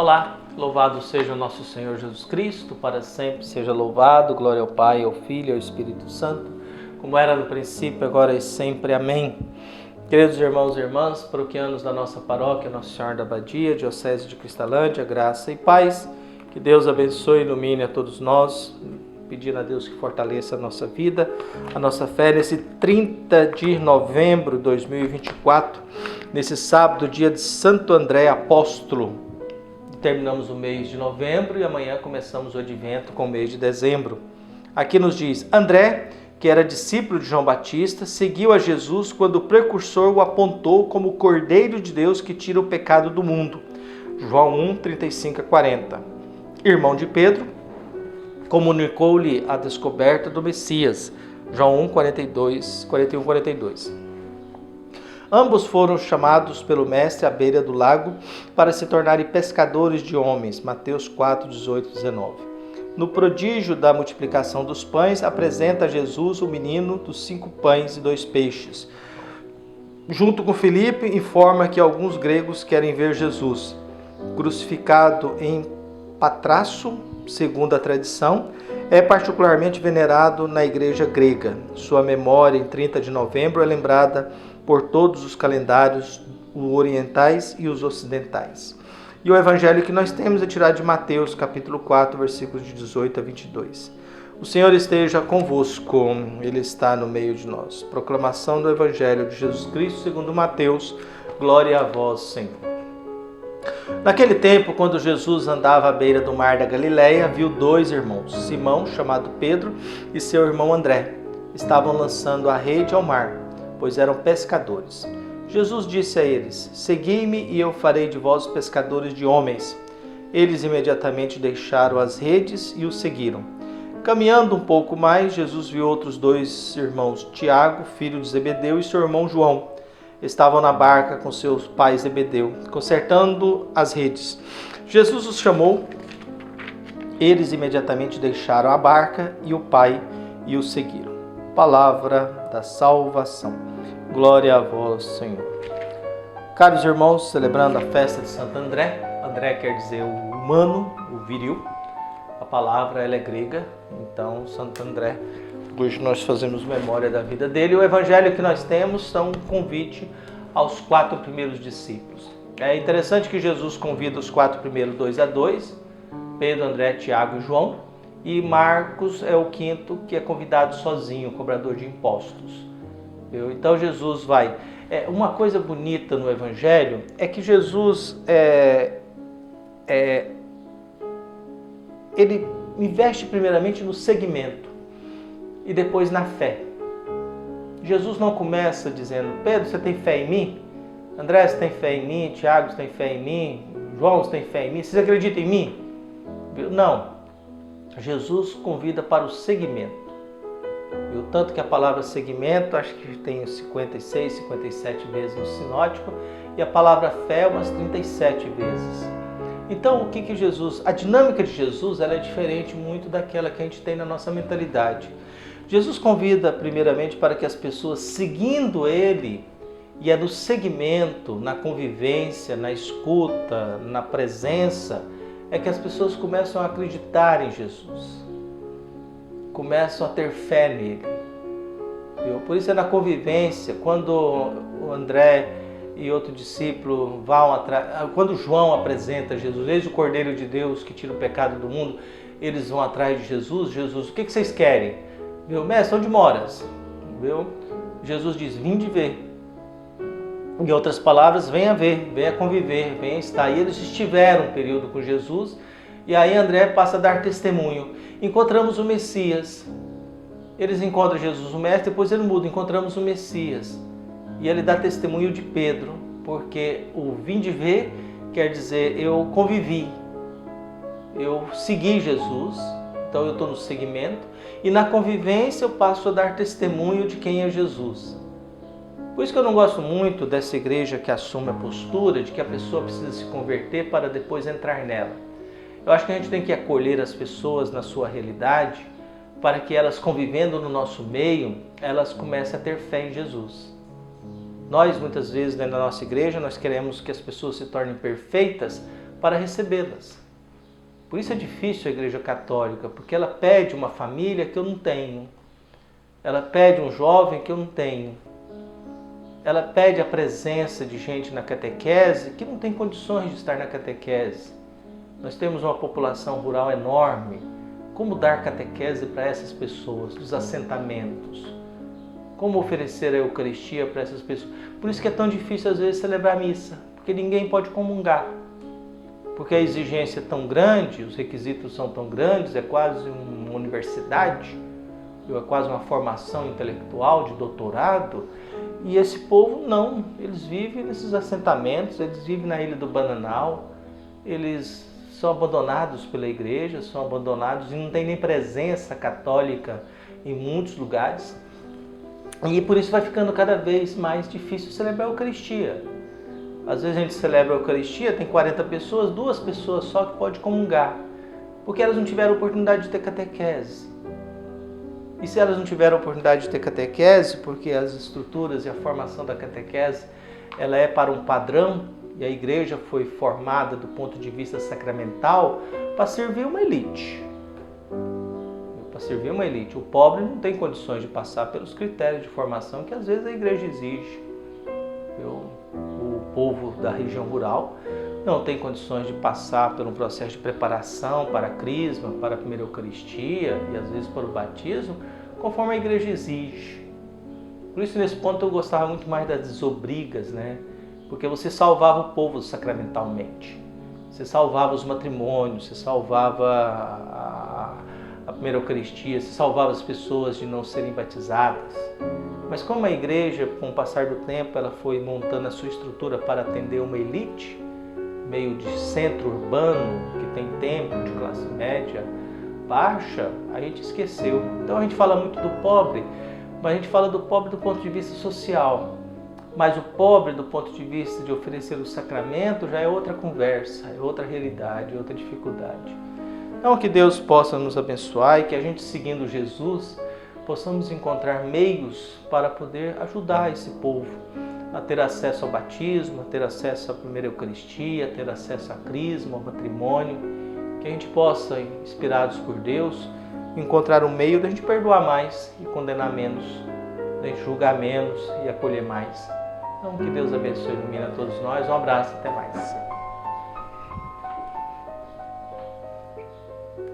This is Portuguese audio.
Olá, louvado seja o nosso Senhor Jesus Cristo, para sempre seja louvado, glória ao Pai, ao Filho e ao Espírito Santo, como era no princípio, agora e sempre. Amém. Queridos irmãos e irmãs, paroquianos da nossa paróquia, Nossa Senhora da Abadia, Diocese de Cristalândia, graça e paz, que Deus abençoe e ilumine a todos nós, pedindo a Deus que fortaleça a nossa vida, a nossa fé nesse 30 de novembro de 2024, nesse sábado, dia de Santo André Apóstolo. Terminamos o mês de novembro e amanhã começamos o advento com o mês de dezembro. Aqui nos diz: André, que era discípulo de João Batista, seguiu a Jesus quando o precursor o apontou como o Cordeiro de Deus que tira o pecado do mundo. João 1, 35 a 40. Irmão de Pedro, comunicou-lhe a descoberta do Messias. João 1, 41, 42. Ambos foram chamados pelo Mestre à beira do lago para se tornarem pescadores de homens. Mateus 4, 18 e 19. No prodígio da multiplicação dos pães, apresenta a Jesus o menino dos 5 pães e 2 peixes. Junto com Filipe, informa que alguns gregos querem ver Jesus. Crucificado em Patrasso, segundo a tradição, é particularmente venerado na igreja grega. Sua memória, em 30 de novembro, é lembrada por todos os calendários orientais e os ocidentais. E o evangelho que nós temos é tirado de Mateus, capítulo 4, versículos de 18 a 22. O Senhor esteja convosco, Ele está no meio de nós. Proclamação do evangelho de Jesus Cristo segundo Mateus. Glória a vós, Senhor. Naquele tempo, quando Jesus andava à beira do mar da Galileia, viu 2 irmãos, Simão, chamado Pedro, e seu irmão André. Estavam lançando a rede ao mar, pois eram pescadores. Jesus disse a eles: Segui-me e eu farei de vós pescadores de homens. Eles imediatamente deixaram as redes e o seguiram. Caminhando um pouco mais, Jesus viu outros 2 irmãos, Tiago, filho de Zebedeu, e seu irmão João. Estavam na barca com seu pai Zebedeu, consertando as redes. Jesus os chamou. Eles imediatamente deixaram a barca e o pai e o seguiram. Palavra da salvação. Glória a vós, Senhor. Caros irmãos, celebrando a festa de Santo André. André quer dizer o humano, o viril. A palavra ela é grega, então Santo André. Hoje nós fazemos memória da vida dele. O evangelho que nós temos são um convite aos 4 primeiros discípulos. É interessante que Jesus convida os 4 primeiros 2 a 2, Pedro, André, Tiago e João, e Marcos é o 5º que é convidado sozinho, cobrador de impostos. Então Jesus vai. Uma coisa bonita no evangelho é que Jesus ele investe primeiramente no seguimento e depois na fé. Jesus não começa dizendo: Pedro, você tem fé em mim? André, você tem fé em mim? Tiago, você tem fé em mim? João, você tem fé em mim? Vocês acreditam em mim? Não. Jesus convida para o seguimento. O tanto que a palavra seguimento, acho que tem 56, 57 vezes no sinótico, e a palavra fé umas 37 vezes. Então, o que Jesus... A dinâmica de Jesus ela é diferente muito daquela que a gente tem na nossa mentalidade. Jesus convida primeiramente para que as pessoas, seguindo Ele, e é no seguimento, na convivência, na escuta, na presença, é que as pessoas começam a acreditar em Jesus, começam a ter fé nele. Por isso é na convivência, quando o André e outro discípulo vão atrás, quando João apresenta Jesus, eis o Cordeiro de Deus que tira o pecado do mundo, eles vão atrás de Jesus. Jesus, o que vocês querem? Mestre, onde moras? Jesus diz: vinde ver. Em outras palavras, venha ver, venha conviver, venha estar. E eles estiveram um período com Jesus, e aí André passa a dar testemunho. Encontramos o Messias. Eles encontram Jesus, o Mestre, depois ele muda, encontramos o Messias. E ele dá testemunho de Pedro, porque o vinde ver quer dizer eu convivi, eu segui Jesus, então eu estou no seguimento, e na convivência eu passo a dar testemunho de quem é Jesus. Por isso que eu não gosto muito dessa igreja que assume a postura de que a pessoa precisa se converter para depois entrar nela. Eu acho que a gente tem que acolher as pessoas na sua realidade para que elas, convivendo no nosso meio, elas comecem a ter fé em Jesus. Nós, muitas vezes, dentro da nossa igreja, nós queremos que as pessoas se tornem perfeitas para recebê-las. Por isso é difícil a Igreja Católica, porque ela pede uma família que eu não tenho. Ela pede um jovem que eu não tenho. Ela pede a presença de gente na catequese que não tem condições de estar na catequese. Nós temos uma população rural enorme. Como dar catequese para essas pessoas, dos assentamentos? Como oferecer a Eucaristia para essas pessoas? Por isso que é tão difícil às vezes celebrar a missa, porque ninguém pode comungar. Porque a exigência é tão grande, os requisitos são tão grandes, é quase uma universidade, é quase uma formação intelectual de doutorado, e esse povo não, eles vivem nesses assentamentos, eles vivem na Ilha do Bananal, eles são abandonados pela igreja, são abandonados e não tem nem presença católica em muitos lugares, e por isso vai ficando cada vez mais difícil celebrar a Eucaristia. Às vezes a gente celebra a Eucaristia, tem 40 pessoas, 2 pessoas só que podem comungar, porque elas não tiveram oportunidade de ter catequese. E se elas não tiveram oportunidade de ter catequese, porque as estruturas e a formação da catequese, ela é para um padrão, e a igreja foi formada do ponto de vista sacramental para servir uma elite. Para servir uma elite. O pobre não tem condições de passar pelos critérios de formação que às vezes a igreja exige. O povo da região rural não tem condições de passar por um processo de preparação para a crisma, para a primeira Eucaristia e às vezes para o batismo, conforme a igreja exige. Por isso, nesse ponto, eu gostava muito mais das desobrigas, né? Porque você salvava o povo sacramentalmente. Você salvava os matrimônios, você salvava a primeira Eucaristia, você salvava as pessoas de não serem batizadas. Mas como a igreja, com o passar do tempo, ela foi montando a sua estrutura para atender uma elite, meio de centro urbano, que tem templo de classe média baixa, a gente esqueceu. Então a gente fala muito do pobre, mas a gente fala do pobre do ponto de vista social. Mas o pobre do ponto de vista de oferecer o sacramento já é outra conversa, é outra realidade, é outra dificuldade. Então que Deus possa nos abençoar e que a gente, seguindo Jesus, possamos encontrar meios para poder ajudar esse povo a ter acesso ao batismo, a ter acesso à primeira Eucaristia, a ter acesso à crisma, ao matrimônio, que a gente possa, inspirados por Deus, encontrar um meio de a gente perdoar mais e condenar menos, de a gente julgar menos e acolher mais. Então que Deus abençoe e ilumine a todos nós. Um abraço, até mais.